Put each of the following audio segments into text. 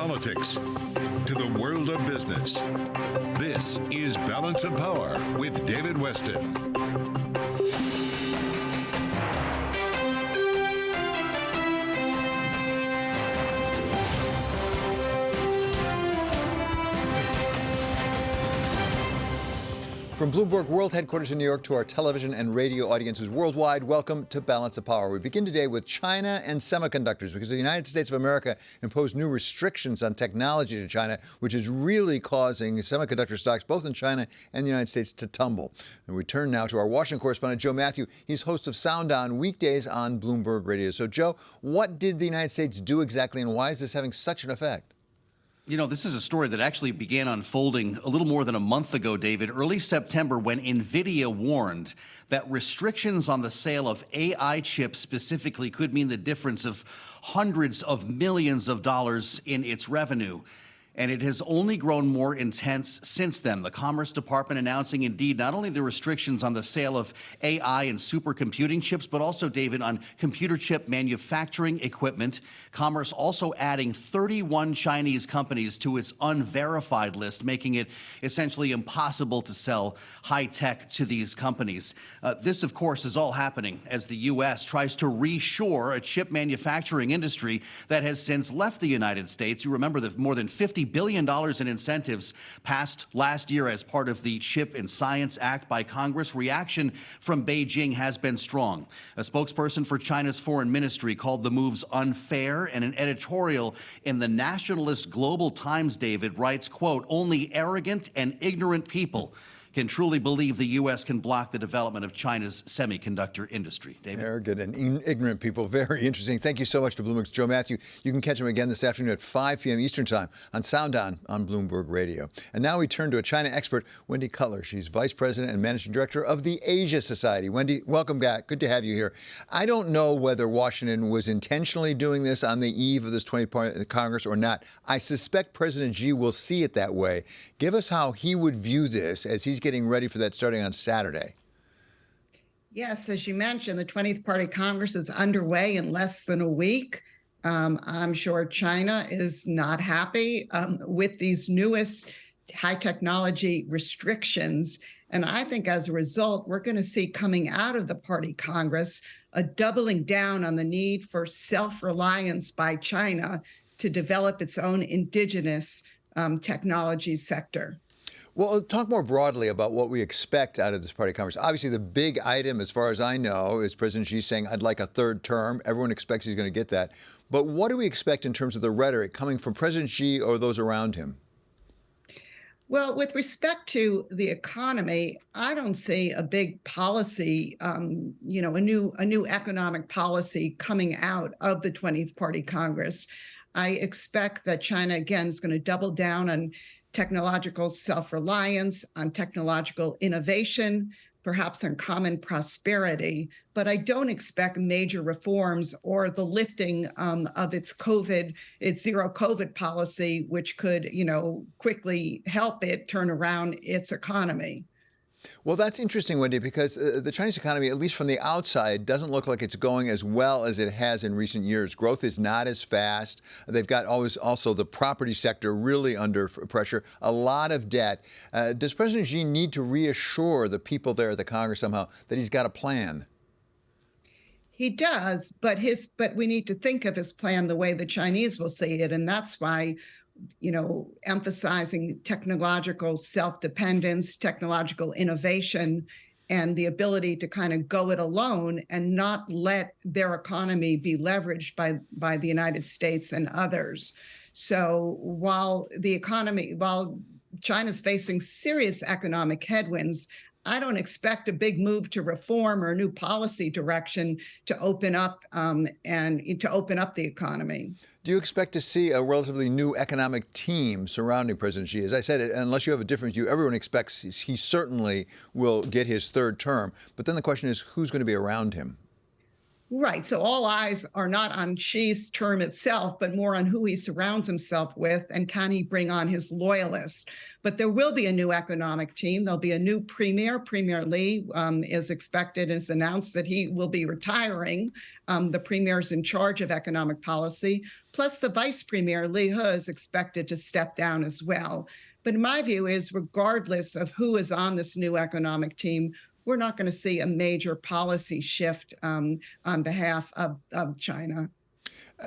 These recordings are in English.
politics to the world of business. This is Balance of Power with David Weston. From Bloomberg World Headquarters in New York to our television and radio audiences worldwide, welcome to Balance of Power. We begin today with China and semiconductors because the United States of America imposed new restrictions on technology to China, which is really causing semiconductor stocks, both in China and the United States, to tumble. And we turn now to our Washington correspondent, Joe Matthew. He's host of Sound On weekdays on Bloomberg Radio. So, Joe, what did the United States do exactly, and why is this having such an effect? You know, this is a story that actually began unfolding a little more than a month ago, David, early September, when NVIDIA warned that restrictions on the sale of AI chips specifically could mean the difference of hundreds of millions of dollars in its revenue. And it has only grown more intense since then. The Commerce Department announcing, indeed, not only the restrictions on the sale of AI and supercomputing chips, but also, David, on computer chip manufacturing equipment. Commerce also adding 31 Chinese companies to its unverified list, making it essentially impossible to sell high tech to these companies. This, of course, is all happening as the U.S. tries to reshore a chip manufacturing industry that has since left the United States. You remember that more than $50 billion in incentives passed last year as part of the Chip and Science Act by Congress. Reaction from Beijing has been strong. A spokesperson for China's foreign ministry called the moves unfair, and an editorial in the nationalist Global Times, David, writes, quote, "Only arrogant and ignorant people can truly believe the U.S. can block the development of China's semiconductor industry." David? Arrogant and ignorant people. Very interesting. Thank you so much to Bloomberg's Joe Matthew. You can catch him again this afternoon at 5 p.m. Eastern Time on Sound On Bloomberg Radio. And now we turn to a China expert, Wendy Cutler. She's Vice President and Managing Director of the Asia Society. Wendy, welcome back. Good to have you here. I don't know whether Washington was intentionally doing this on the eve of this 20th Congress or not. I suspect President Xi will see it that way. Give us how he would view this as he's getting ready for that starting on Saturday. Yes, as you mentioned, the 20th Party Congress is underway in less than a week. I'm sure China is not happy with these newest high technology restrictions. And I think as a result, we're going to see coming out of the Party Congress a doubling down on the need for self-reliance by China to develop its own indigenous technology sector. Well, talk more broadly about what we expect out of this Party Congress. Obviously, the big item, as far as I know, is President Xi saying, "I'd like a third term." Everyone expects he's going to get that. But what do we expect in terms of the rhetoric coming from President Xi or those around him? Well, with respect to the economy, I don't see a big policy, a new economic policy coming out of the 20th Party Congress. I expect that China, again, is going to double down on technological self-reliance, on technological innovation, perhaps on common prosperity. But I don't expect major reforms or the lifting of its zero COVID policy, which could, quickly help it turn around its economy. Well, that's interesting, Wendy, because the Chinese economy, at least from the outside, doesn't look like it's going as well as it has in recent years. Growth is not as fast. They've got also the property sector really under pressure, a lot of debt. Does President Xi need to reassure the people there at the Congress somehow that he's got a plan? He does, but we need to think of his plan the way the Chinese will see it, and that's why emphasizing technological self-dependence, technological innovation, and the ability to kind of go it alone and not let their economy be leveraged by the United States and others. So while China's facing serious economic headwinds, I don't expect a big move to reform or a new policy direction to open up the economy. Do you expect to see a relatively new economic team surrounding President Xi? As I said, unless you have a different view, everyone expects he certainly will get his third term. But then the question is, who's going to be around him? Right. So all eyes are not on Xi's term itself, but more on who he surrounds himself with and can he bring on his loyalists. But there will be a new economic team. There'll be a new premier. Premier Li is expected, is announced that he will be retiring. The premier is in charge of economic policy. Plus the vice premier, Li He, is expected to step down as well. But my view is, regardless of who is on this new economic team, we're not going to see a major policy shift on behalf of China.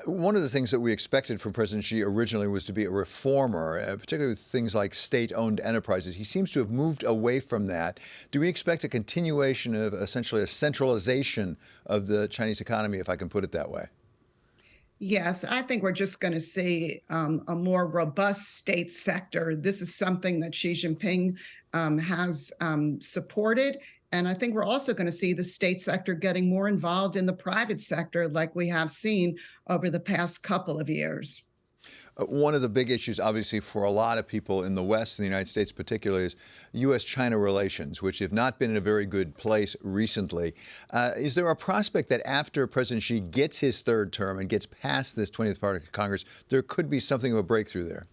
One of the things that we expected from President Xi originally was to be a reformer, particularly with things like state-owned enterprises. He seems to have moved away from that. Do we expect a continuation of essentially a centralization of the Chinese economy, if I can put it that way? Yes, I think we're just going to see a more robust state sector. This is something that Xi Jinping has supported. And I think we're also going to see the state sector getting more involved in the private sector, like we have seen over the past couple of years. One of the big issues, obviously, for a lot of people in the West, in the United States particularly, is U.S.-China relations, which have not been in a very good place recently. Is there a prospect that after President Xi gets his third term and gets past this 20th Party Congress, there could be something of a breakthrough there?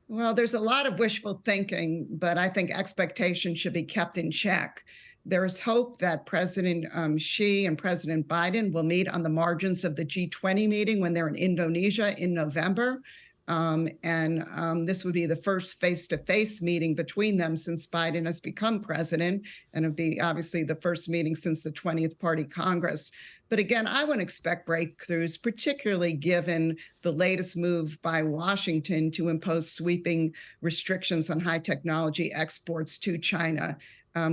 Well, there's a lot of wishful thinking, but I think expectations should be kept in check. There is hope that President Xi and President Biden will meet on the margins of the G20 meeting when they're in Indonesia in November. This would be the first face-to-face meeting between them since Biden has become president, and it would be obviously the first meeting since the 20th Party Congress. But again, I wouldn't expect breakthroughs, particularly given the latest move by Washington to impose sweeping restrictions on high technology exports to China.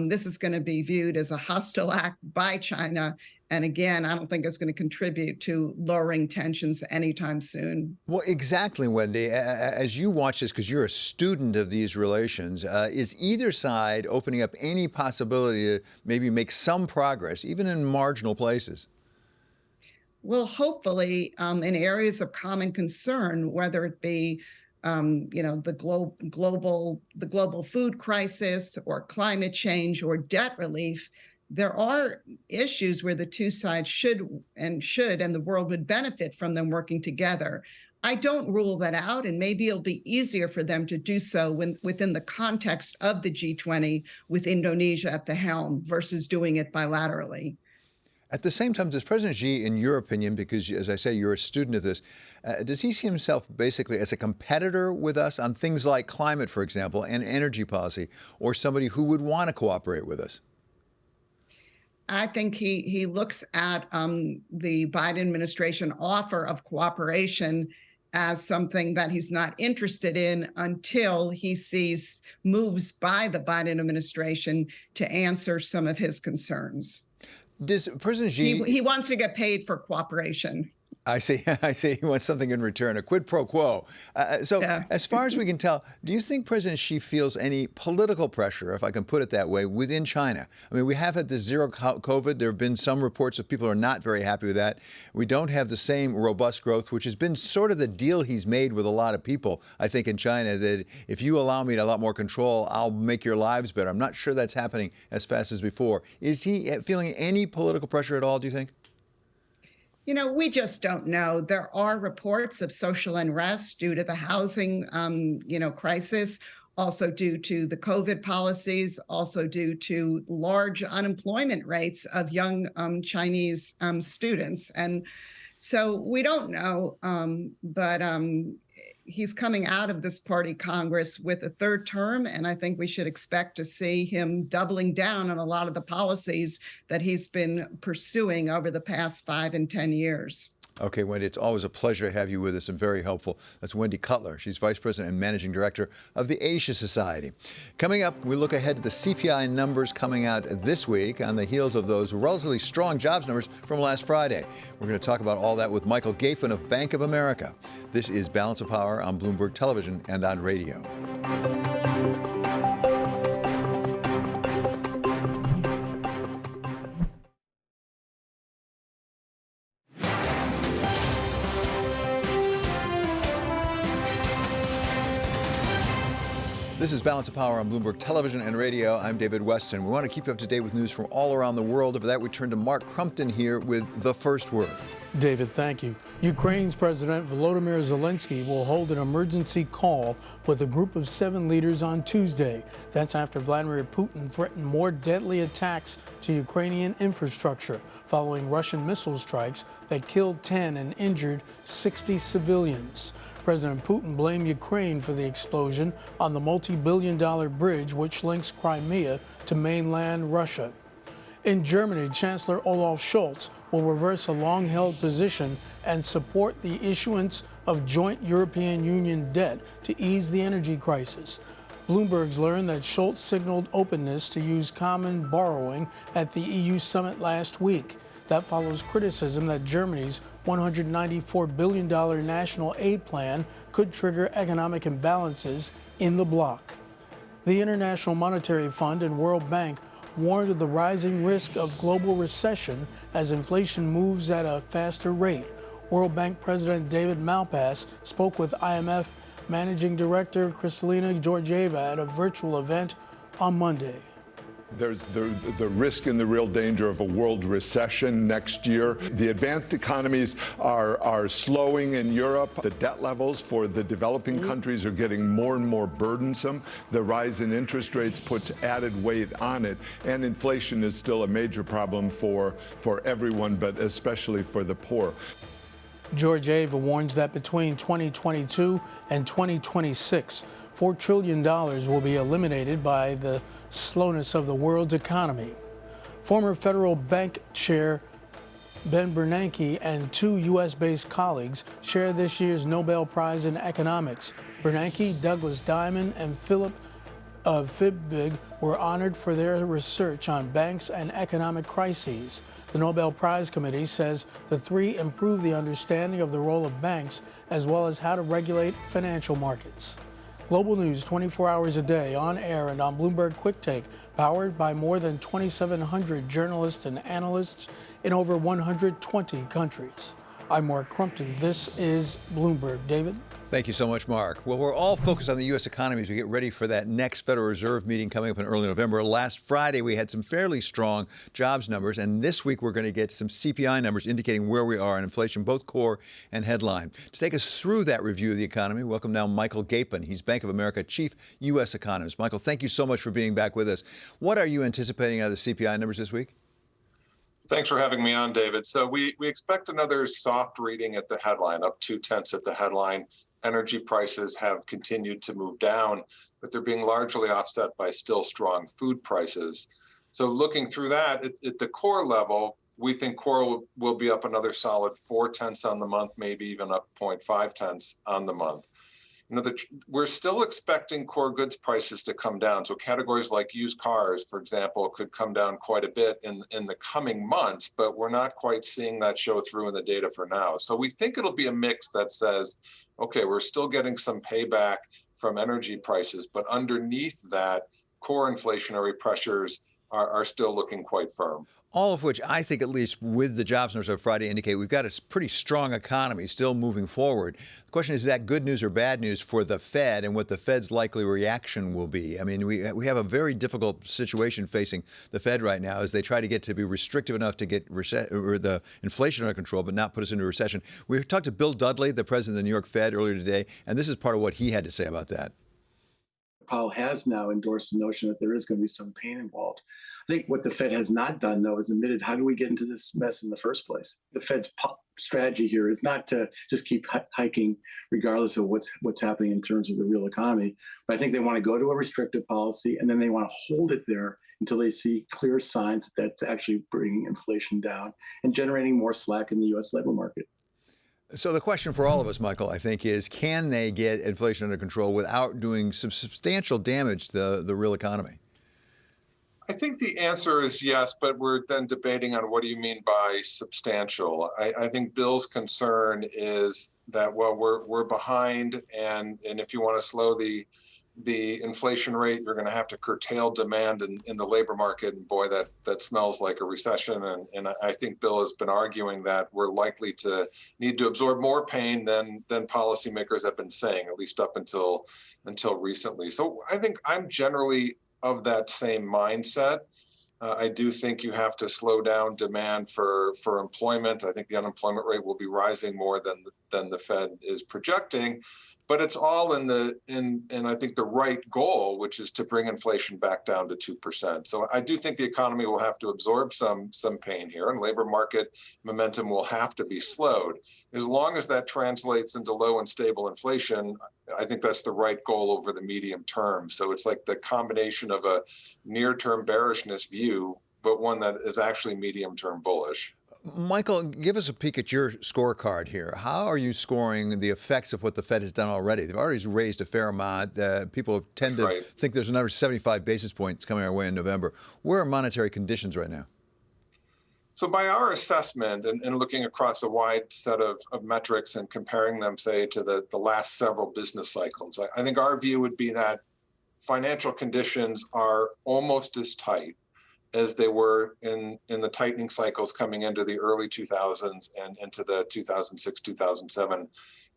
This is going to be viewed as a hostile act by China. And again, I don't think it's going to contribute to lowering tensions anytime soon. Well, exactly, Wendy. As you watch this, because you're a student of these relations, is either side opening up any possibility to maybe make some progress, even in marginal places? Well, hopefully, in areas of common concern, whether it be the global food crisis or climate change or debt relief, there are issues where the two sides should and the world would benefit from them working together. I don't rule that out, and maybe it'll be easier for them to do so within the context of the G20 with Indonesia at the helm versus doing it bilaterally. At the same time, does President Xi, in your opinion, because as I say, you're a student of this, does he see himself basically as a competitor with us on things like climate, for example, and energy policy, or somebody who would want to cooperate with us? I think he looks at the Biden administration offer of cooperation as something that he's not interested in until he sees moves by the Biden administration to answer some of his concerns. Does President Xi... He wants to get paid for cooperation. I see he wants something in return, a quid pro quo. Yeah. As far as we can tell, do you think President Xi feels any political pressure, if I can put it that way, within China? I mean, we have had the zero COVID. There have been some reports of people who are not very happy with that. We don't have the same robust growth, which has been sort of the deal he's made with a lot of people, I think, in China, that if you allow me to a lot more control, I'll make your lives better. I'm not sure that's happening as fast as before. Is he feeling any political pressure at all, do you think? We just don't know. There are reports of social unrest due to the housing, crisis, also due to the COVID policies, also due to large unemployment rates of young Chinese students. And so we don't know, but he's coming out of this party Congress with a third term, and I think we should expect to see him doubling down on a lot of the policies that he's been pursuing over the past 5 and 10 years. Okay, Wendy, it's always a pleasure to have you with us and very helpful. That's Wendy Cutler. She's Vice President and Managing Director of the Asia Society. Coming up, we look ahead to the CPI numbers coming out this week on the heels of those relatively strong jobs numbers from last Friday. We're going to talk about all that with Michael Gapen of Bank of America. This is Balance of Power on Bloomberg Television and on radio. This is Balance of Power on Bloomberg Television and Radio. I'm David Weston. We want to keep you up to date with news from all around the world. For that, we turn to Mark Crumpton here with the first word. David, thank you. Ukraine's President Volodymyr Zelensky will hold an emergency call with a group of 7 leaders on Tuesday. That's after Vladimir Putin threatened more deadly attacks to Ukrainian infrastructure following Russian missile strikes that killed 10 and injured 60 civilians. President Putin blamed Ukraine for the explosion on the multi-billion-dollar bridge which links Crimea to mainland Russia. In Germany, Chancellor Olaf Scholz will reverse a long-held position and support the issuance of joint European Union debt to ease the energy crisis. Bloomberg's learned that Scholz signaled openness to use common borrowing at the EU summit last week. That follows criticism that Germany's $194 billion national aid plan could trigger economic imbalances in the bloc. The International Monetary Fund and World Bank warned of the rising risk of global recession as inflation moves at a faster rate. World Bank President David Malpass spoke with IMF Managing Director Kristalina Georgieva at a virtual event on Monday. There's the risk and the real danger of a world recession next year. The advanced economies are slowing in Europe. The debt levels for the developing countries are getting more and more burdensome. The rise in interest rates puts added weight on it. And inflation is still a major problem for everyone, but especially for the poor. Georgieva warns that between 2022 and 2026, $4 trillion will be eliminated by the slowness of the world's economy. Former federal bank chair Ben Bernanke and 2 U.S.-based colleagues share this year's Nobel Prize in Economics. Bernanke, Douglas Diamond, and Philip Fibbig were honored for their research on banks and economic crises. The Nobel Prize Committee says the 3 improve the understanding of the role of banks as well as how to regulate financial markets. Global news 24 hours a day, on air and on Bloomberg Quick Take, powered by more than 2,700 journalists and analysts in over 120 countries. I'm Mark Crumpton. This is Bloomberg. David? Thank you so much, Mark. Well, we're all focused on the U.S. economy as we get ready for that next Federal Reserve meeting coming up in early November. Last Friday, we had some fairly strong jobs numbers, and this week we're going to get some CPI numbers indicating where we are in inflation, both core and headline. To take us through that review of the economy, welcome now Michael Gapen. He's Bank of America Chief U.S. Economist. Michael, thank you so much for being back with us. What are you anticipating out of the CPI numbers this week? Thanks for having me on, David. So we expect another soft reading at the headline, up 0.2 at the headline. Energy prices have continued to move down, but they're being largely offset by still strong food prices. So looking through that, at the core level, we think core will be up another solid 0.4 on the month, maybe even up 0.5 on the month. We're still expecting core goods prices to come down. So categories like used cars, for example, could come down quite a bit in the coming months, but we're not quite seeing that show through in the data for now. So we think it'll be a mix that says, okay, we're still getting some payback from energy prices, but underneath that, core inflationary pressures are still looking quite firm. All of which I think, at least with the jobs numbers of Friday, indicate we've got a pretty strong economy still moving forward. The question is that good news or bad news for the Fed and what the Fed's likely reaction will be? I mean, we have a very difficult situation facing the Fed right now as they try to get to be restrictive enough to get the inflation under control, but not put us into a recession. We talked to Bill Dudley, the president of the New York Fed, earlier today, and this is part of what he had to say about that. Powell has now endorsed the notion that there is going to be some pain involved. I think what the Fed has not done, though, is admitted, how do we get into this mess in the first place? The Fed's strategy here is not to just keep hiking regardless of what's happening in terms of the real economy. But I think they want to go to a restrictive policy, and then they want to hold it there until they see clear signs that that's actually bringing inflation down and generating more slack in the U.S. labor market. So the question for all of us, Michael, I think is, can they get inflation under control without doing some substantial damage to the real economy? I think the answer is yes, but we're then debating on what do you mean by substantial. I think Bill's concern is that, well, we're behind, and if you want to slow the the inflation rate, you're going to have to curtail demand in the labor market. And boy, that smells like a recession. And I think Bill has been arguing that we're likely to need to absorb more pain than policymakers have been saying, at least up until recently. So I think I'm generally of that same mindset. I do think you have to slow down demand for employment. I think the unemployment rate will be rising more than the Fed is projecting. But it's all in I think the right goal, which is to bring inflation back down to 2%. So I do think the economy will have to absorb some pain here, and labor market momentum will have to be slowed. As long as that translates into low and stable inflation, I think that's the right goal over the medium term. So it's like the combination of a near-term bearishness view, but one that is actually medium-term bullish. Michael, give us a peek at your scorecard here. How are you scoring the effects of what the Fed has done already? They've already raised a fair amount. People tend to think there's another 75 basis points coming our way in November. Where are monetary conditions right now? So by our assessment and looking across a wide set of metrics and comparing them, say, to the last several business cycles, I think our view would be that financial conditions are almost as tight as they were in the tightening cycles coming into the early 2000s and into the 2006-2007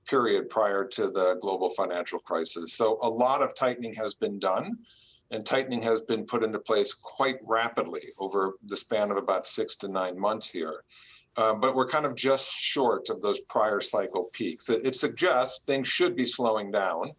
period prior to the global financial crisis. So a lot of tightening has been done, and tightening has been put into place quite rapidly over the span of about 6 to 9 months here. But we're kind of just short of those prior cycle peaks. It suggests things should be slowing down.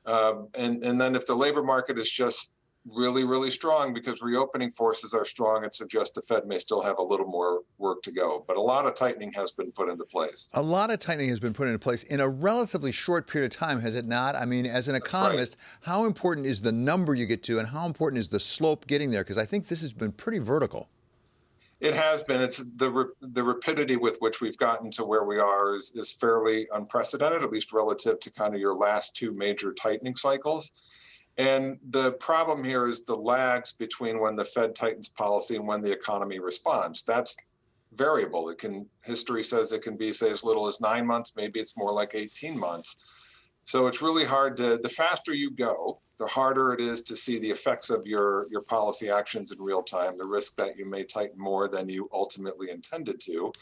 And then if the labor market is just really, really strong because reopening forces are strong, it suggests the Fed may still have a little more work to go. But a lot of tightening has been put into place. A lot of tightening has been put into place in a relatively short period of time, has it not? I mean, as an economist, how important is the number you get to and how important is the slope getting there? Because I think this has been pretty vertical. It has been. It's the rapidity with which we've gotten to where we are is fairly unprecedented, at least relative to kind of your last two major tightening cycles. And the problem here is the lags between when the Fed tightens policy and when the economy responds. That's variable. History says it can be, say, as little as 9 months, maybe it's more like 18 months. So it's really hard the faster you go, the harder it is to see the effects of your policy actions in real time, the risk that you may tighten more than you ultimately intended to.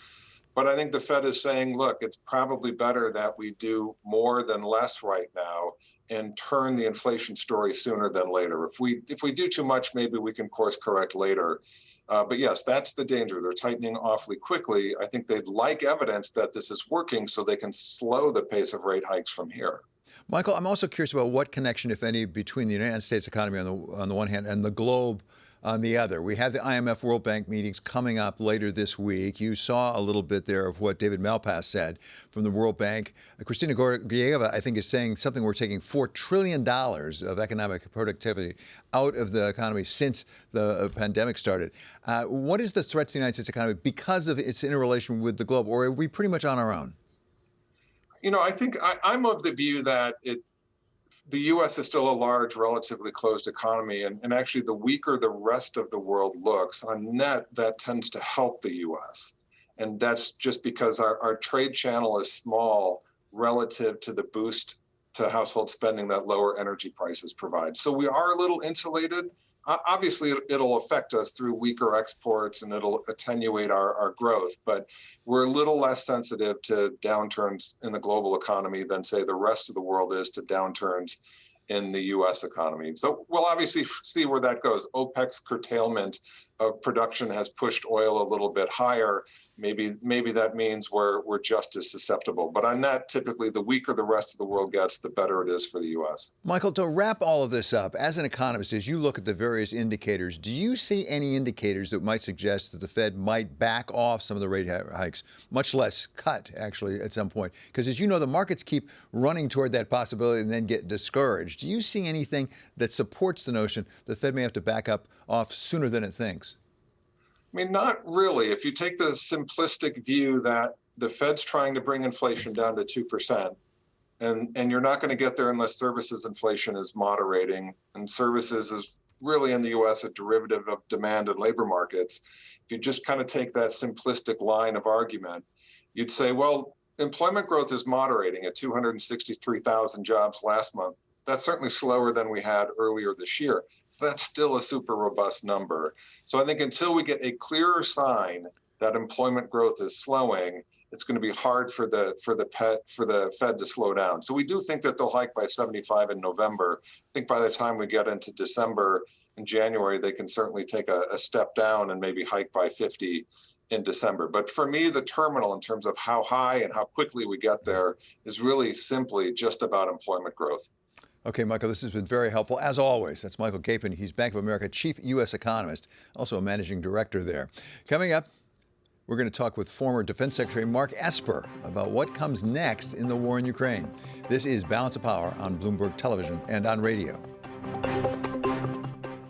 But I think the Fed is saying, look, it's probably better that we do more than less right now and turn the inflation story sooner than later. If we do too much, maybe we can course correct later. But yes, that's the danger. They're tightening awfully quickly. I think they'd like evidence that this is working so they can slow the pace of rate hikes from here. Michael, I'm also curious about what connection, if any, between the United States economy on the one hand and the globe on the other. We have the IMF World Bank meetings coming up later this week. You saw a little bit there of what David Malpass said from the World Bank. Christina Georgieva, I think, is saying something we're taking $4 trillion of economic productivity out of the economy since the pandemic started. What is the threat to the United States economy because of its interrelation with the globe, or are we pretty much on our own? You know, I think I'm of the view that the U.S. is still a large, relatively closed economy, and actually the weaker the rest of the world looks, on net, that tends to help the U.S. And that's just because our trade channel is small relative to the boost to household spending that lower energy prices provide. So we are a little insulated. Obviously, it'll affect us through weaker exports and it'll attenuate our growth, but we're a little less sensitive to downturns in the global economy than, say, the rest of the world is to downturns in the U.S. economy. So we'll obviously see where that goes. OPEC's curtailment of production has pushed oil a little bit higher. Maybe that means we're just as susceptible. But on that, typically, the weaker the rest of the world gets, the better it is for the U.S. Michael, to wrap all of this up, as an economist, as you look at the various indicators, do you see any indicators that might suggest that the Fed might back off some of the rate hikes, much less cut, actually, at some point? Because as you know, the markets keep running toward that possibility and then get discouraged. Do you see anything that supports the notion the Fed may have to back up off sooner than it thinks? I mean, not really. If you take the simplistic view that the Fed's trying to bring inflation down to 2%, and you're not going to get there unless services inflation is moderating, and services is really in the U.S. a derivative of demand and labor markets. If you just kind of take that simplistic line of argument, you'd say, well, employment growth is moderating at 263,000 jobs last month. That's certainly slower than we had earlier this year. That's still a super robust number. So I think until we get a clearer sign that employment growth is slowing, it's going to be hard for the Fed to slow down. So we do think that they'll hike by 75 in November. I think by the time we get into December and January, they can certainly take a step down and maybe hike by 50 in December. But for me, the terminal in terms of how high and how quickly we get there is really simply just about employment growth. Okay, Michael, this has been very helpful. As always, that's Michael Gapen. He's Bank of America Chief U.S. Economist, also a Managing Director there. Coming up, we're going to talk with former Defense Secretary Mark Esper about what comes next in the war in Ukraine. This is Balance of Power on Bloomberg Television and on radio.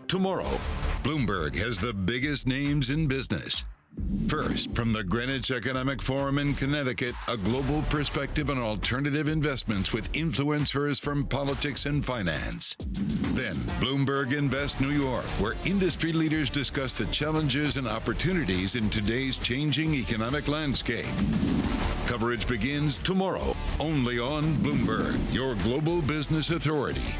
Tomorrow, Bloomberg has the biggest names in business. First, from the Greenwich Economic Forum in Connecticut, a global perspective on alternative investments with influencers from politics and finance. Then, Bloomberg Invest New York, where industry leaders discuss the challenges and opportunities in today's changing economic landscape. Coverage begins tomorrow, only on Bloomberg, your global business authority.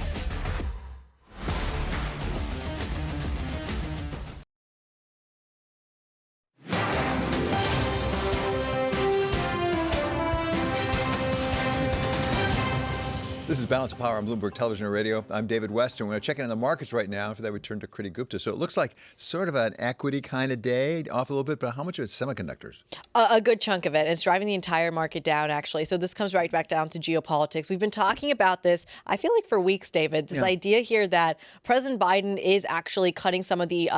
This is Balance of Power on Bloomberg Television and Radio. I'm David Weston. We're going to check in on the markets right now. For that, we turn to Kriti Gupta. So it looks like sort of an equity kind of day, off a little bit, but how much of it's semiconductors? A good chunk of it. It's driving the entire market down, actually. So this comes right back down to geopolitics. We've been talking about this, I feel like for weeks, David, this idea here that President Biden is actually cutting some of the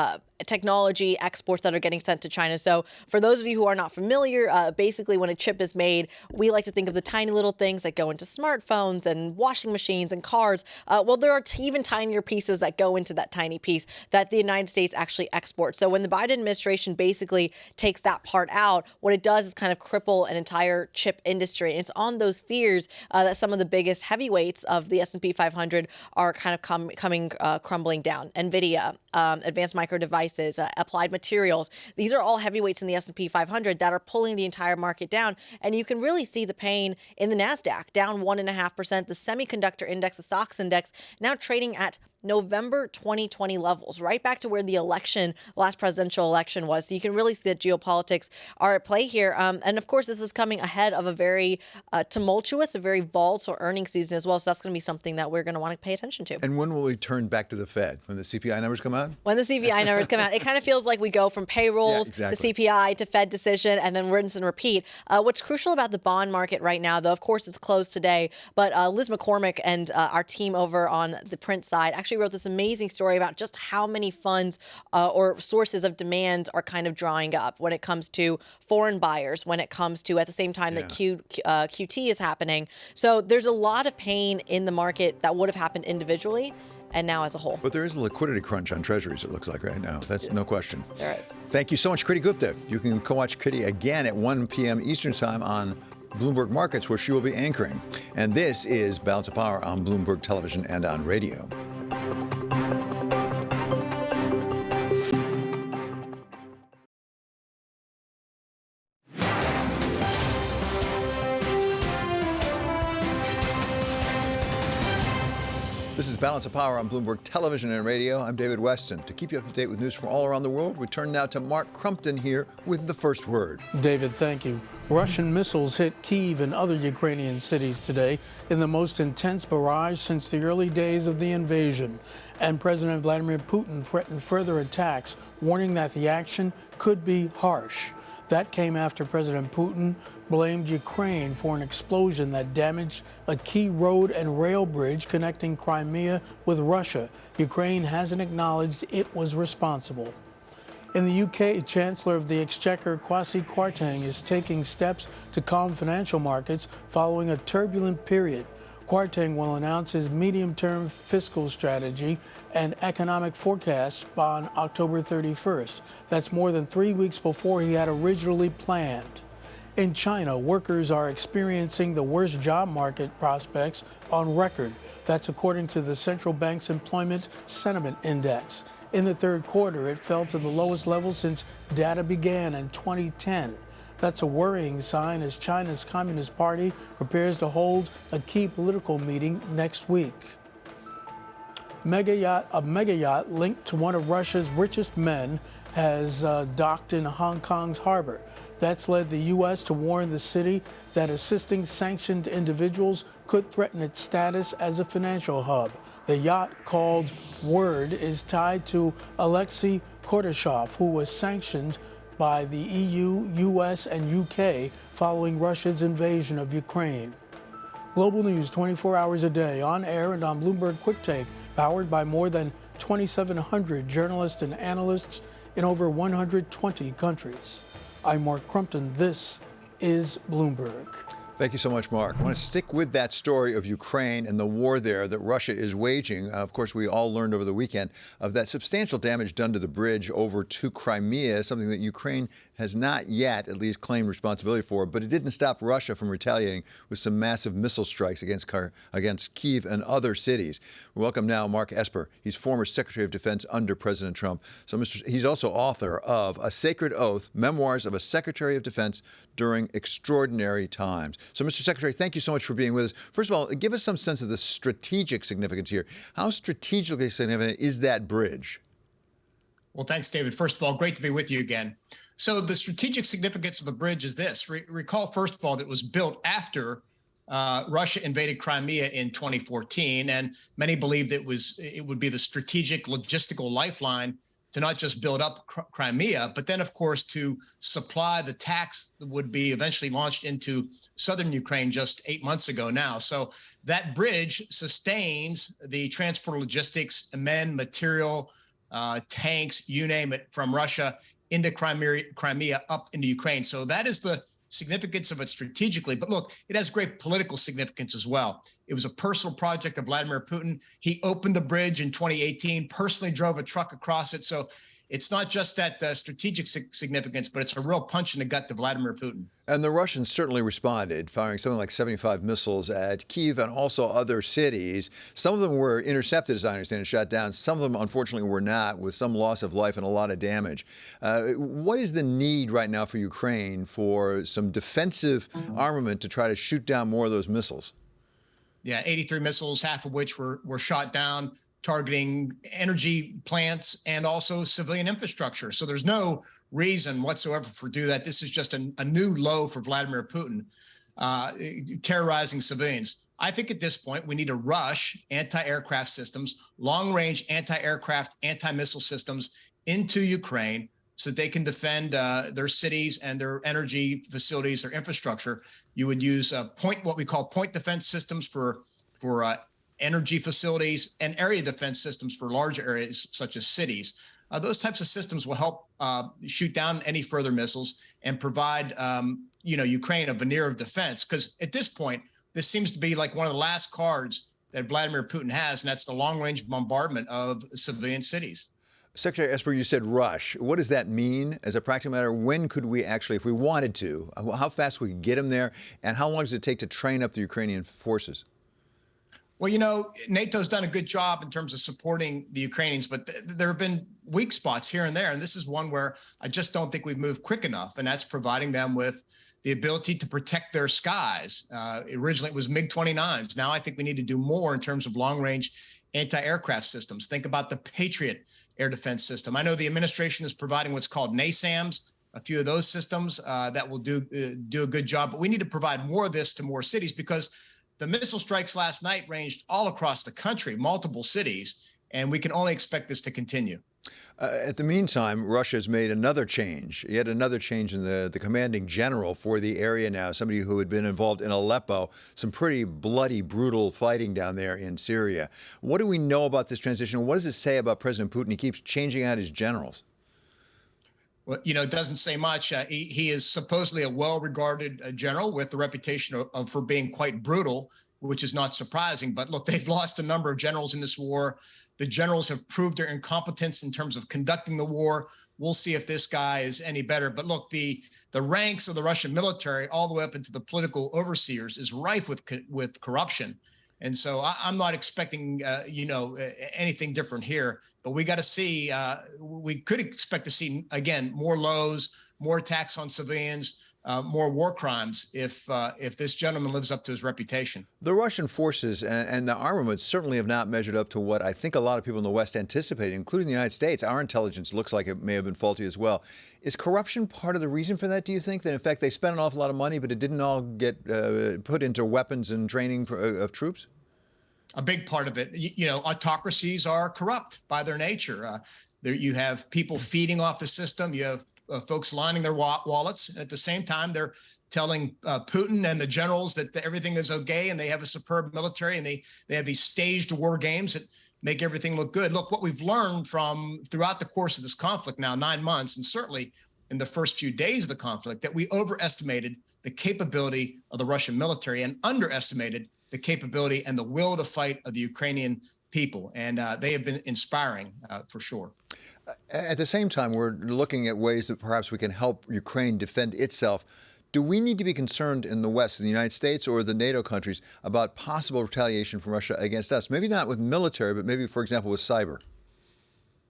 technology exports that are getting sent to China. So for those of you who are not familiar, basically when a chip is made, we like to think of the tiny little things that go into smartphones and washing machines and cars. Well, there are even tinier pieces that go into that tiny piece that the United States actually exports. So when the Biden administration basically takes that part out, what it does is kind of cripple an entire chip industry. And it's on those fears that some of the biggest heavyweights of the S&P 500 are kind of coming crumbling down. NVIDIA, Advanced Micro Devices, Applied Materials. These are all heavyweights in the S&P 500 that are pulling the entire market down. And you can really see the pain in the NASDAQ, down 1.5%. The semiconductor index, the SOX index, now trading at November 2020 levels, right back to where the last presidential election was. So you can really see that geopolitics are at play here. And of course, this is coming ahead of a very tumultuous, a very volatile earnings season as well. So that's going to be something that we're going to want to pay attention to. And when will we turn back to the Fed? When the CPI numbers come out? When the CPI numbers come out, it kind of feels like we go from payrolls to CPI to Fed decision and then rinse and repeat. What's crucial about the bond market right now, though, of course, it's closed today, but Liz McCormick and our team over on the print side actually wrote this amazing story about just how many funds or sources of demand are kind of drying up when it comes to foreign buyers, when it comes to at the same time that QT is happening. So there's a lot of pain in the market that would have happened individually and now as a whole. But there is a liquidity crunch on treasuries, it looks like right now. That's no question. There is. Thank you so much, Kriti Gupta. You can watch Kriti again at 1 p.m. Eastern Time on Bloomberg Markets, where she will be anchoring. And this is Balance of Power on Bloomberg Television and on radio. This is Balance of Power on Bloomberg Television and Radio. I'm David Weston. To keep you up to date with news from all around the world, we turn now to Mark Crumpton here with the first word. David, thank you. Russian missiles hit Kiev and other Ukrainian cities today in the most intense barrage since the early days of the invasion. And President Vladimir Putin threatened further attacks, warning that the action could be harsh. That came after President Putin blamed Ukraine for an explosion that damaged a key road and rail bridge connecting Crimea with Russia. Ukraine hasn't acknowledged it was responsible. In the UK, Chancellor of the Exchequer Kwasi Kwarteng is taking steps to calm financial markets following a turbulent period. Kwarteng will announce his medium-term fiscal strategy and economic forecasts on October 31st. That's more than 3 weeks before he had originally planned. In China, workers are experiencing the worst job market prospects on record. That's according to the central bank's Employment Sentiment Index. In the third quarter, it fell to the lowest level since data began in 2010. That's a worrying sign as China's Communist Party prepares to hold a key political meeting next week. A mega yacht linked to one of Russia's richest men has docked in Hong Kong's harbor. That's led the U.S. to warn the city that assisting sanctioned individuals could threaten its status as a financial hub. The yacht, called Word, is tied to Alexei Kordashov, who was sanctioned by the EU, US, and UK following Russia's invasion of Ukraine. Global news 24 hours a day, on air and on Bloomberg Quick Take, powered by more than 2,700 journalists and analysts in over 120 countries. I'm Mark Crumpton. This is Bloomberg. Thank you so much, Mark. I want to stick with that story of Ukraine and the war there that Russia is waging. Of course, we all learned over the weekend of that substantial damage done to the bridge over to Crimea, something that Ukraine has not yet at least claimed responsibility for, but it didn't stop Russia from retaliating with some massive missile strikes against Kiev and other cities. We welcome now Mark Esper. He's former Secretary of Defense under President Trump. So he's also author of A Sacred Oath, Memoirs of a Secretary of Defense During Extraordinary Times. So, Mr. Secretary, thank you so much for being with us. First of all, give us some sense of the strategic significance here. How strategically significant is that bridge? Well, thanks, David. First of all, great to be with you again. So the strategic significance of the bridge is this. Recall, first of all, that it was built after Russia invaded Crimea in 2014, and many believed it would be the strategic logistical lifeline to not just build up Crimea, but then, of course, to supply the tax that would be eventually launched into southern Ukraine just 8 months ago now. So that bridge sustains the transport logistics, men, material, tanks, you name it, from Russia into Crimea up into Ukraine. So that is the significance of it strategically. But look, it has great political significance as well. It was a personal project of Vladimir Putin. He opened the bridge in 2018, personally drove a truck across it. So it's not just that strategic significance, but it's a real punch in the gut to Vladimir Putin. And the Russians certainly responded, firing something like 75 missiles at Kiev and also other cities. Some of them were intercepted, as I understand it, shot down. Some of them, unfortunately, were not, with some loss of life and a lot of damage. What is the need right now for Ukraine for some defensive armament to try to shoot down more of those missiles? Yeah, 83 missiles, half of which were shot down, targeting energy plants and also civilian infrastructure. So there's no reason whatsoever for do that. This is just a new low for Vladimir Putin, terrorizing civilians. I think at this point we need to rush anti-aircraft systems, long-range anti-aircraft, anti-missile systems into Ukraine so that they can defend their cities and their energy facilities, their infrastructure. You would use what we call point defense systems for energy facilities, and area defense systems for large areas such as cities. Those types of systems will help shoot down any further missiles and provide, Ukraine a veneer of defense. Because at this point, this seems to be like one of the last cards that Vladimir Putin has, and that's the long-range bombardment of civilian cities. Secretary Esper, you said rush. What does that mean as a practical matter? When could we actually, if we wanted to, how fast we could get them there, and how long does it take to train up the Ukrainian forces? Well, NATO's done a good job in terms of supporting the Ukrainians, but there have been weak spots here and there. And this is one where I just don't think we've moved quick enough. And that's providing them with the ability to protect their skies. Originally, it was MiG-29s. Now I think we need to do more in terms of long-range anti-aircraft systems. Think about the Patriot air defense system. I know the administration is providing what's called NASAMS, a few of those systems that will do a good job. But we need to provide more of this to more cities, because the missile strikes last night ranged all across the country, multiple cities, and we can only expect this to continue. At the meantime, Russia's made another change, yet another change in the commanding general for the area now, somebody who had been involved in Aleppo, some pretty bloody, brutal fighting down there in Syria. What do we know about this transition? What does it say about President Putin? He keeps changing out his generals. Well, it doesn't say much. He is supposedly a well-regarded general with the reputation for being quite brutal, which is not surprising. But look, they've lost a number of generals in this war. The generals have proved their incompetence in terms of conducting the war. We'll see if this guy is any better. But look, the ranks of the Russian military, all the way up into the political overseers, is rife with corruption. And so I'm not expecting, anything different here. But we got to see, we could expect to see, again, more lows, more attacks on civilians, more war crimes if this gentleman lives up to his reputation. The Russian forces and the armaments certainly have not measured up to what I think a lot of people in the West anticipated, including the United States. Our intelligence looks like it may have been faulty as well. Is corruption part of the reason for that, do you think? That, in fact, they spent an awful lot of money, but it didn't all get put into weapons and training of troops? A big part of it. Autocracies are corrupt by their nature. You have people feeding off the system. You have folks lining their wallets. And at the same time, they're telling Putin and the generals that everything is okay, and they have a superb military, and they have these staged war games that make everything look good. Look, what we've learned from throughout the course of this conflict now, 9 months, and certainly in the first few days of the conflict, that we overestimated the capability of the Russian military and underestimated the capability and the will to fight of the Ukrainian people. And they have been inspiring for sure. At the same time, we're looking at ways that perhaps we can help Ukraine defend itself. Do we need to be concerned in the West, in the United States or the NATO countries, about possible retaliation from Russia against us? Maybe not with military, but maybe, for example, with cyber.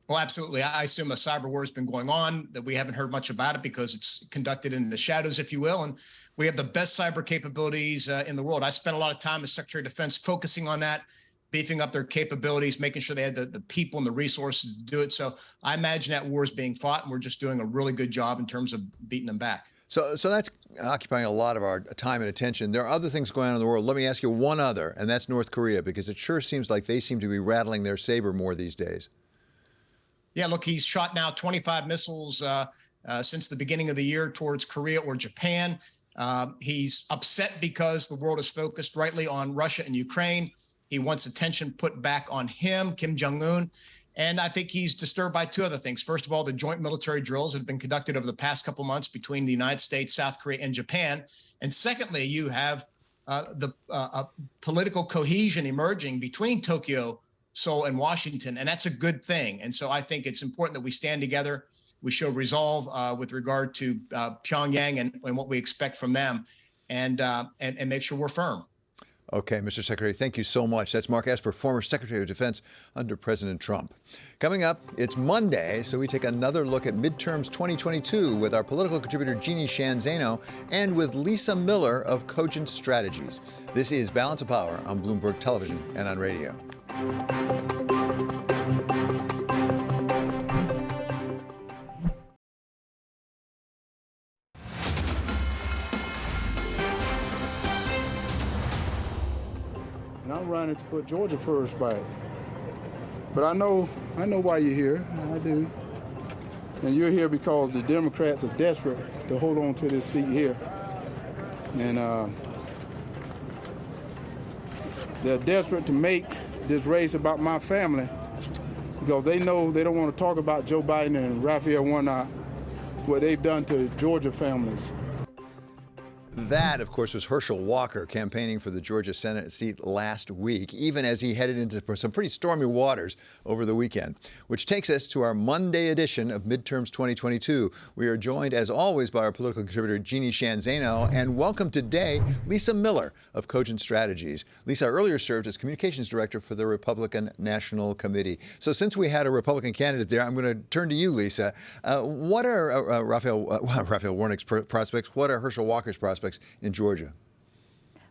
Well, absolutely. I assume a cyber war has been going on, that we haven't heard much about it because it's conducted in the shadows, if you will. And we have the best cyber capabilities in the world. I spent a lot of time as Secretary of Defense focusing on that, beefing up their capabilities, making sure they had the people and the resources to do it. So I imagine that war is being fought, and we're just doing a really good job in terms of beating them back. So that's occupying a lot of our time and attention. There are other things going on in the world. Let me ask you one other, and that's North Korea, because it sure seems like they seem to be rattling their saber more these days. Yeah, look, he's shot now 25 missiles since the beginning of the year towards Korea or Japan. He's upset because the world is focused rightly on Russia and Ukraine. He wants attention put back on him, Kim Jong-un. And I think he's disturbed by two other things. First of all, the joint military drills that have been conducted over the past couple months between the United States, South Korea, and Japan. And secondly, you have the political cohesion emerging between Tokyo, Seoul, and Washington, and that's a good thing. And so I think it's important that we stand together. We show resolve with regard to Pyongyang and what we expect from them, and make sure we're firm. Okay, Mr. Secretary, thank you so much. That's Mark Esper, former Secretary of Defense under President Trump. Coming up, it's Monday, so we take another look at midterms 2022 with our political contributor Jeannie Sheehan Zaino and with Lisa Miller of Cogent Strategies. This is Balance of Power on Bloomberg Television and on radio. And I'm running to put Georgia first back. But I know why you're here. I do. And you're here because the Democrats are desperate to hold on to this seat here. And they're desperate to make this race about my family because they know they don't want to talk about Joe Biden and Raphael Warnock, what they've done to Georgia families. That, of course, was Herschel Walker campaigning for the Georgia Senate seat last week, even as he headed into some pretty stormy waters over the weekend, which takes us to our Monday edition of Midterms 2022. We are joined, as always, by our political contributor, Jeannie Sheehan Zaino, and welcome today, Lisa Miller of Cogent Strategies. Lisa earlier served as communications director for the Republican National Committee. So since we had a Republican candidate there, I'm going to turn to you, Lisa. What are Raphael Warnock's prospects? What are Herschel Walker's prospects in Georgia?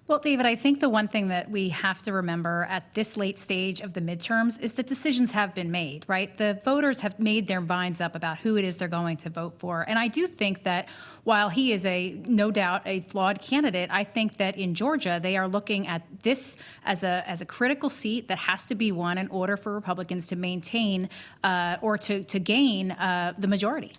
Well, David, I think the one thing that we have to remember at this late stage of the midterms is that decisions have been made, right? The voters have made their minds up about who it is they're going to vote for. And I do think that while he is no doubt a flawed candidate, I think that in Georgia, they are looking at this as a critical seat that has to be won in order for Republicans to maintain or to gain the majority.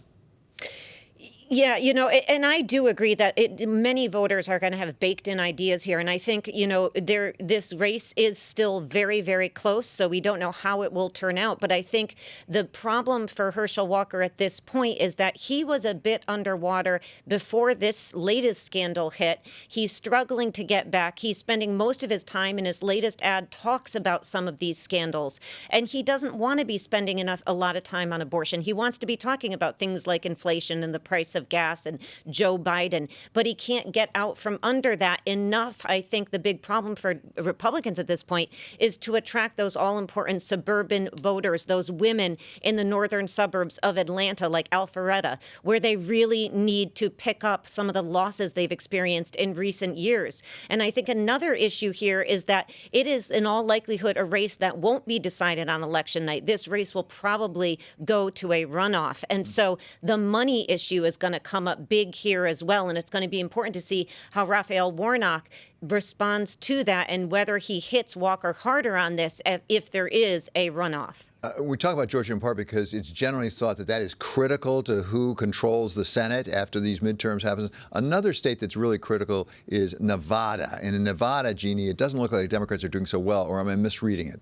Yeah, and I do agree that many voters are going to have baked in ideas here. And I think, this race is still very, very close. So we don't know how it will turn out. But I think the problem for Herschel Walker at this point is that he was a bit underwater before this latest scandal hit. He's struggling to get back. He's spending most of his time in his latest ad talks about some of these scandals. And he doesn't want to be spending a lot of time on abortion. He wants to be talking about things like inflation and the price of gas and Joe Biden, but he can't get out from under that enough. I think the big problem for Republicans at this point is to attract those all-important suburban voters, those women in the northern suburbs of Atlanta, like Alpharetta, where they really need to pick up some of the losses they've experienced in recent years. And I think another issue here is that it is in all likelihood a race that won't be decided on election night. This race will probably go to a runoff. And so the money issue is going to come up big here as well. And it's going to be important to see how Raphael Warnock responds to that and whether he hits Walker harder on this if there is a runoff. We talk about Georgia in part because it's generally thought that that is critical to who controls the Senate after these midterms happen. Another state that's really critical is Nevada. And in Nevada, Jeannie, it doesn't look like the Democrats are doing so well, or am I misreading it?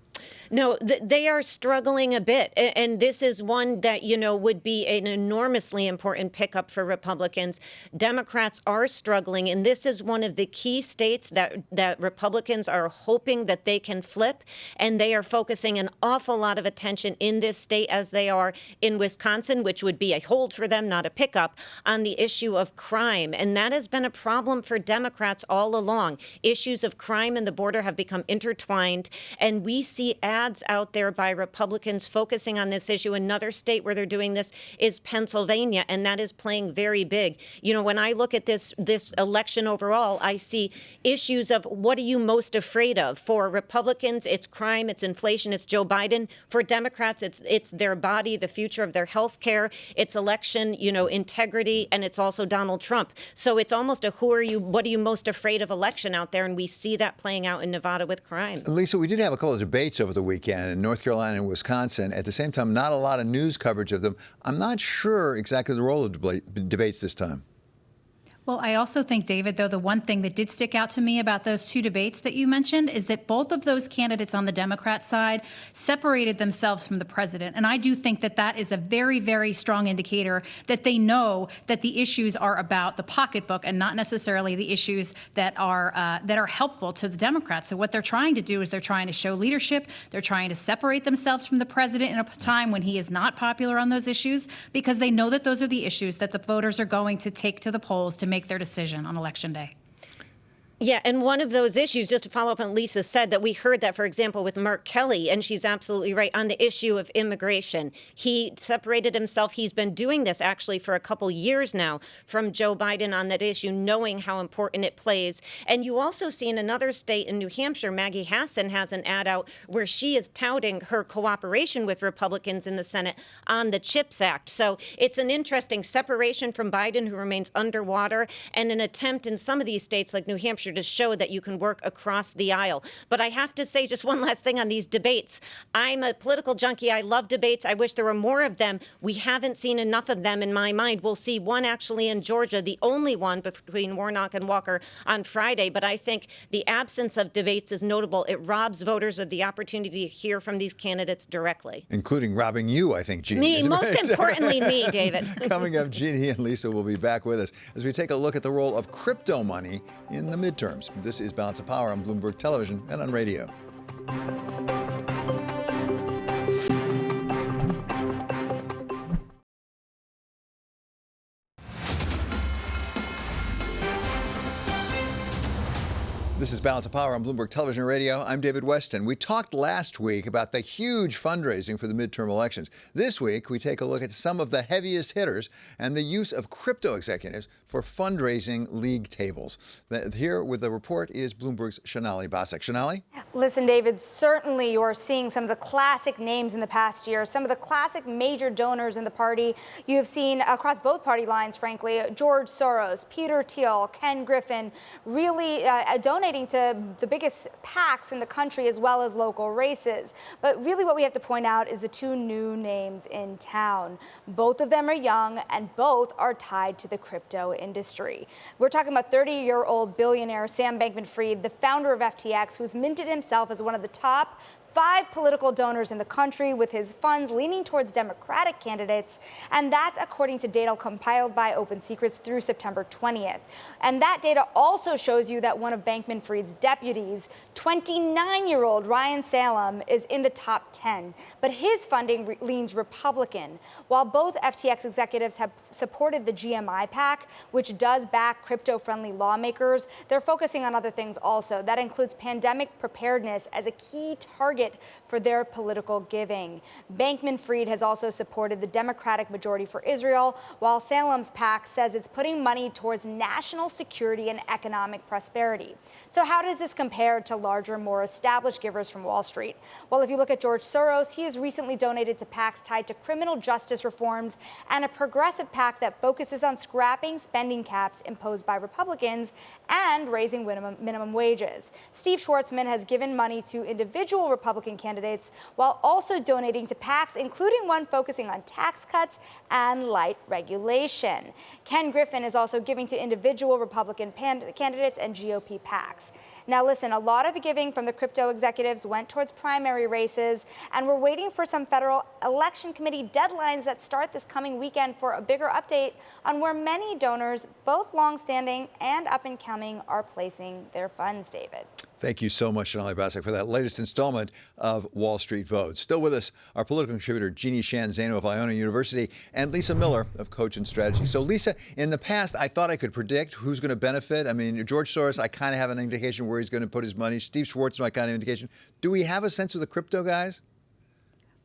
No, they are struggling a bit. And this is one that, would be an enormously important pickup for Republicans. Democrats are struggling, and this is one of the key states that Republicans are hoping that they can flip, and they are focusing an awful lot of attention in this state as they are in Wisconsin, which would be a hold for them, not a pickup, on the issue of crime. And that has been a problem for Democrats all along. Issues of crime and the border have become intertwined, and we see ads out there by Republicans focusing on this issue. Another state where they're doing this is Pennsylvania, and that is playing very big. When I look at this election overall, I see issues of what are you most afraid of? For Republicans, it's crime, it's inflation, it's Joe Biden. For Democrats, it's their body, the future of their health care, it's election, integrity, and it's also Donald Trump. So it's almost a what are you most afraid of election out there, and we see that playing out in Nevada with crime. Lisa, we did have a couple of debates over the weekend in North Carolina and Wisconsin. At the same time, not a lot of news coverage of them. I'm not sure exactly the role of debates this time. Well, I also think, David, though, the one thing that did stick out to me about those two debates that you mentioned is that both of those candidates on the Democrat side separated themselves from the president. And I do think that that is a very, very strong indicator that they know that the issues are about the pocketbook and not necessarily the issues that are helpful to the Democrats. So what they're trying to do is they're trying to show leadership. They're trying to separate themselves from the president in a time when he is not popular on those issues, because they know that those are the issues that the voters are going to take to the polls to make their decision on Election Day. Yeah, and one of those issues, just to follow up on what Lisa said, that we heard that, for example, with Mark Kelly, and she's absolutely right, on the issue of immigration. He separated himself. He's been doing this actually for a couple years now from Joe Biden on that issue, knowing how important it plays. And you also see in another state in New Hampshire, Maggie Hassan has an ad out where she is touting her cooperation with Republicans in the Senate on the CHIPS Act. So it's an interesting separation from Biden, who remains underwater, and an attempt in some of these states like New Hampshire to show that you can work across the aisle. But I have to say just one last thing on these debates. I'm a political junkie. I love debates. I wish there were more of them. We haven't seen enough of them in my mind. We'll see one actually in Georgia, the only one between Warnock and Walker on Friday. But I think the absence of debates is notable. It robs voters of the opportunity to hear from these candidates directly. Including robbing you, I think, Jeannie. Me, most importantly me, David. Coming up, Jeannie and Lisa will be back with us as we take a look at the role of crypto money in the midterms. This is Balance of Power on Bloomberg Television and on radio. This is Balance of Power on Bloomberg Television and Radio. I'm David Weston. We talked last week about the huge fundraising for the midterm elections. This week, we take a look at some of the heaviest hitters and the use of crypto executives for fundraising league tables. Here with the report is Bloomberg's Shonali Basak. Shonali? Listen, David, certainly you're seeing some of the classic names in the past year, some of the classic major donors in the party. You have seen across both party lines, frankly, George Soros, Peter Thiel, Ken Griffin, really donating to the biggest PACs in the country as well as local races. But really what we have to point out is the two new names in town. Both of them are young and both are tied to the crypto industry. We're talking about 30-year-old billionaire Sam Bankman-Fried, the founder of FTX, who's minted himself as one of the top 5 political donors in the country, with his funds leaning towards Democratic candidates. And that's according to data compiled by Open Secrets through September 20th. And that data also shows you that one of Bankman-Fried's deputies, 29-year-old Ryan Salem, is in the top 10. But his funding leans Republican. While both FTX executives have supported the GMI PAC, which does back crypto-friendly lawmakers, they're focusing on other things also. That includes pandemic preparedness as a key target for their political giving. Bankman-Fried has also supported the Democratic Majority for Israel, while Salem's PAC says it's putting money towards national security and economic prosperity. So how does this compare to larger, more established givers from Wall Street? Well, if you look at George Soros, he has recently donated to PACs tied to criminal justice reforms and a progressive PAC that focuses on scrapping spending caps imposed by Republicans and raising minimum wages. Steve Schwartzman has given money to individual Republican candidates while also donating to PACs, including one focusing on tax cuts and light regulation. Ken Griffin is also giving to individual Republican candidates and GOP PACs. Now, listen, a lot of the giving from the crypto executives went towards primary races, and we're waiting for some federal election committee deadlines that start this coming weekend for a bigger update on where many donors, both longstanding and up and coming, are placing their funds, David. Thank you so much, Sonali Basak, for that latest installment of Wall Street Votes. Still with us, our political contributor, Jeannie Shan Zaino of Iona University, and Lisa Miller of Coach and Strategy. So, Lisa, in the past, I thought I could predict who's going to benefit. I mean, George Soros, I kind of have an indication where he's going to put his money. Steve Schwartz, my kind of indication. Do we have a sense of the crypto guys?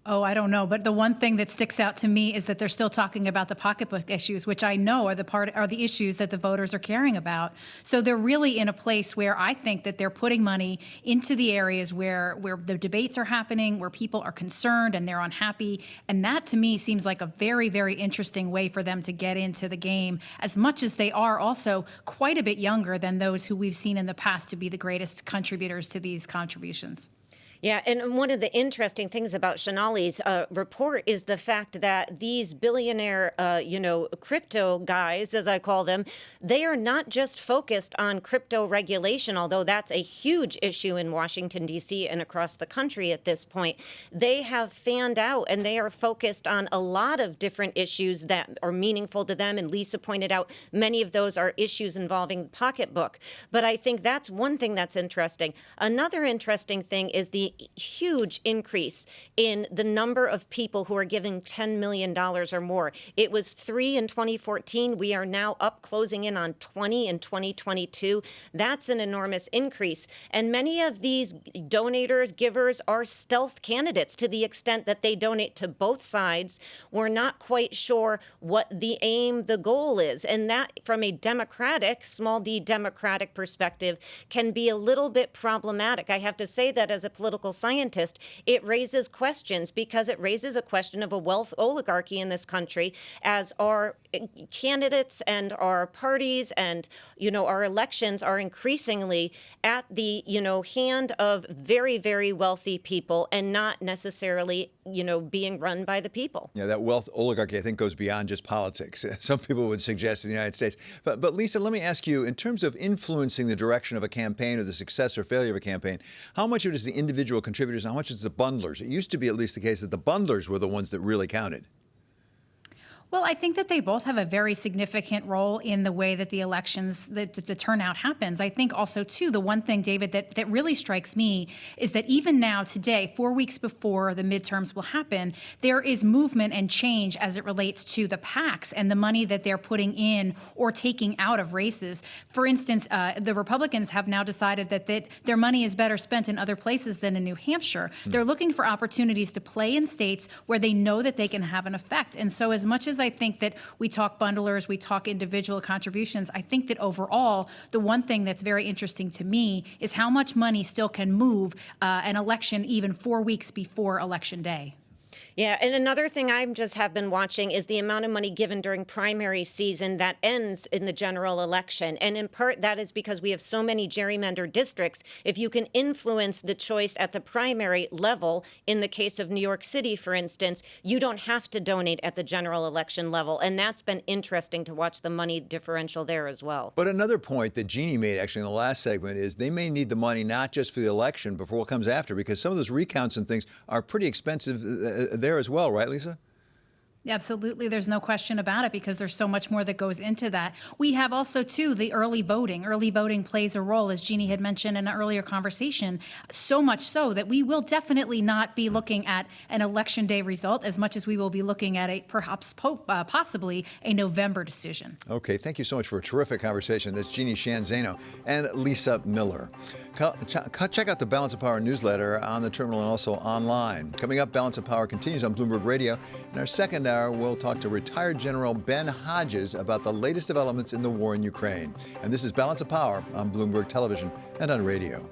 Oh, I don't know. But the one thing that sticks out to me is that they're still talking about the pocketbook issues, which I know are the issues that the voters are caring about. So they're really in a place where I think that they're putting money into the areas where the debates are happening, where people are concerned and they're unhappy. And that, to me, seems like a very, very interesting way for them to get into the game, as much as they are also quite a bit younger than those who we've seen in the past to be the greatest contributors to these contributions. Yeah, and one of the interesting things about Sonali's report is the fact that these billionaire, crypto guys, as I call them, they are not just focused on crypto regulation, although that's a huge issue in Washington, D.C. and across the country at this point. They have fanned out and they are focused on a lot of different issues that are meaningful to them. And Lisa pointed out many of those are issues involving the pocketbook. But I think that's one thing that's interesting. Another interesting thing is the huge increase in the number of people who are giving $10 million or more. It was 3 in 2014. We are now up closing in on 20 in 2022. That's an enormous increase. And many of these donators, givers, are stealth candidates to the extent that they donate to both sides. We're not quite sure what the aim, the goal is. And that, from a democratic, small d democratic perspective, can be a little bit problematic. I have to say that as a political scientist, it raises questions because it raises a question of a wealth oligarchy in this country, as our candidates and our parties and, our elections are increasingly at the, hand of very, very wealthy people and not necessarily, being run by the people. Yeah, that wealth oligarchy, I think, goes beyond just politics. Some people would suggest in the United States. But Lisa, let me ask you, in terms of influencing the direction of a campaign or the success or failure of a campaign, how much of it is the individual contributors and how much is the bundlers? It used to be at least the case that the bundlers were the ones that really counted. Well, I think that they both have a very significant role in the way that the elections, the turnout happens. I think also, too, the one thing, David, that really strikes me is that even now, today, 4 weeks before the midterms will happen, there is movement and change as it relates to the PACs and the money that they're putting in or taking out of races. For instance, the Republicans have now decided that their money is better spent in other places than in New Hampshire. They're looking for opportunities to play in states where they know that they can have an effect. And so as much as I think that we talk bundlers, we talk individual contributions, I think that overall, the one thing that's very interesting to me is how much money still can move an election even 4 weeks before Election Day. Yeah, and another thing I just have been watching is the amount of money given during primary season that ends in the general election. And in part, that is because we have so many gerrymandered districts. If you can influence the choice at the primary level, in the case of New York City, for instance, you don't have to donate at the general election level. And that's been interesting to watch the money differential there as well. But another point that Jeannie made actually in the last segment is they may need the money not just for the election, but for what comes after, because some of those recounts and things are pretty expensive there as well, right, Lisa? Absolutely. There's no question about it because there's so much more that goes into that. We have also, too, the early voting. Early voting plays a role, as Jeannie had mentioned in an earlier conversation, so much so that we will definitely not be looking at an election day result as much as we will be looking at a perhaps possibly a November decision. Okay, thank you so much for a terrific conversation. That's Jeannie Shanzano and Lisa Miller. Check out the Balance of Power newsletter on the terminal and also online. Coming up, Balance of Power continues on Bloomberg Radio. In our second hour, we'll talk to retired General Ben Hodges about the latest developments in the war in Ukraine. And this is Balance of Power on Bloomberg Television and on radio.